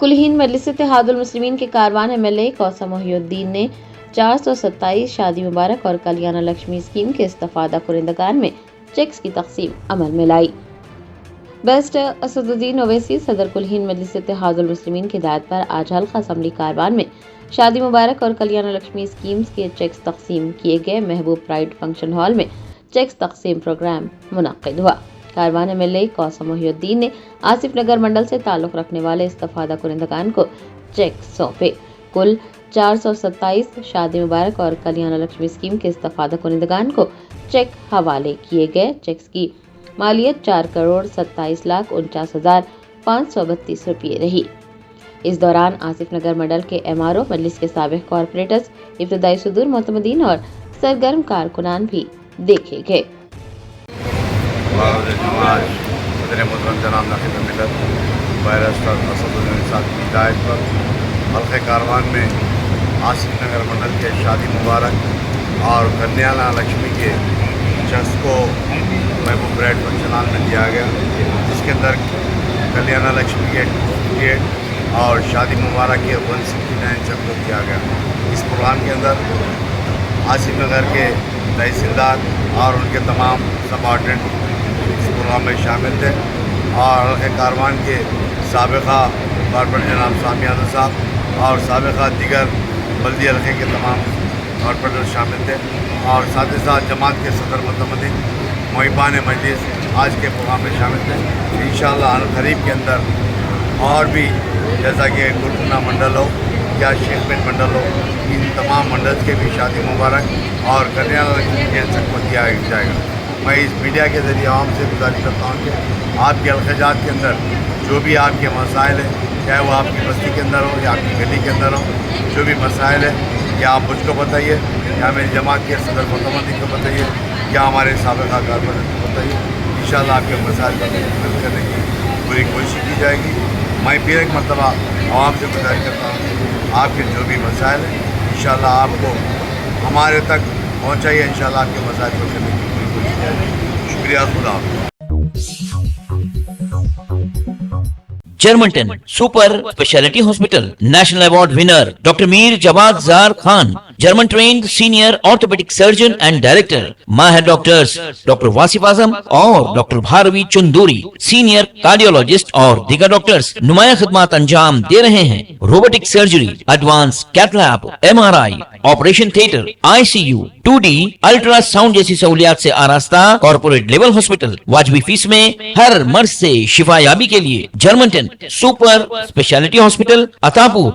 कुल हिंद मजलिस इत्तेहादुल मुस्लिमीन के कारवान MLA कौसम मोहिउद्दीन ने 427 शादी मुबारक और कल्याण लक्ष्मी स्कीम के इस्तेफादा कुरिंदगान में चेक्स की तकसीम अमल में लाई। बेस्ट असदुद्दीन ओवैसी सदर कुल हिंद मजलिस इत्तेहादुल मुस्लिमीन की हिदायत पर आज हल्का असम्बली कारवान में शादी मुबारक और कल्याण लक्ष्मी स्कीम्स के चेक्स तकसीम किए गए। महबूब प्राइड फंक्शन हॉल में चेक्स तकसीम प्रोग्राम मुनक्किद हुआ। कारवान MLA कौसम मोहिउद्दीन ने आसिफ नगर मंडल से ताल्लुक रखने वाले इस्तेफादा कुरिंदगान को चेक सौंपे। कुल 427 शादी मुबारक और कल्याण लक्ष्मी स्कीम के इस्तेफादा कुरिंदगान को चेक हवाले किए गए। चेक्स की मालियत 4,27,49,532 रुपये रही। इस दौरान आसिफ नगर मंडल के MRO, मजलिस के साबिक कॉर्पोरेटर्स, इब्तदाई सुदूर मोतमदीन और सरगर्म कारकुनान भी देखे गए। हल्के कारवान में आसिफ नगर मंडल के शादी मुबारक और कल्याण लक्ष्मी के चेक्स को महबूब प्राइड फंक्शन हॉल में दिया गया, जिसके अंदर कल्याण लक्ष्मी के 258 और शादी मुबारक के 169 चेक को दिया गया। इस प्रोग्राम के अंदर आसिफ नगर के तहसीलदार और उनके तमाम सबऑर्डिनेट इस प्रोग्राम में शामिल थे और हल्के कारवान के साबिका कॉर्पोरेटर जनाब सामी यादव साहब और साबिका दीगर बल्दी हल्के के तमाम कॉर्पोरेटर शामिल थे और साथ ही साथ जमात के सदर मुतमदीन मुहिबान मजलिस आज के प्रोग्राम में शामिल थे। इंशाअल्लाह करीब के अंदर और भी जैसा कि गुरकुना मंडल हो या शेखपेट मंडल हो, इन तमाम मंडल के भी शादी मुबारक और कल्याण लक्ष्मी के चेक को दिया जाएगा। मैं इस मीडिया के ज़रिए आवाम से गुजारिश करता हूँ कि आपके अलखजात के अंदर जो भी आपके मसाइल हैं, चाहे वो आपकी बस्ती के अंदर हो या आपकी गली के अंदर हो, जो भी मसाइल है या आप मुझको बताइए या मेरी जमात के सदर मुतमदीन को बताइए या हमारे साबिका कॉर्पोरेटर को बताइए। इंशाअल्लाह आपके मसाइल पर हल करने की पूरी कोशिश की जाएगी। मैं फिर एक मरतबा आवाम से गुजारिश करता हूँ आपके जो भी मसाइल हैं इंशाअल्लाह आपको हमारे तक पहुँचाइए। इंशाअल्लाह आपके मसाइल को करने की पूरी कोशिश की जाएगी। शुक्रिया, खुदा हाफ़िज़। Germantown Super Speciality Hospital National Award winner Dr. Mir Jawad Zar Khan, German trained senior orthopedic surgeon and director, Mahir doctors Dr. Wasif Azam और Dr. Bharvi Chunduri, senior cardiologist और दीगर डॉक्टर्स नुमाया खिदमत अंजाम दे रहे हैं। Robotic surgery, advance cath lab, MRI, operation theatre, ICU, 2D ultrasound जैसी सहूलियात से आरास्ता कॉर्पोरेट लेवल हॉस्पिटल। वाजबी फीस में हर मर्ज से शिफायाबी के लिए Germanten super speciality hospital, Attapur.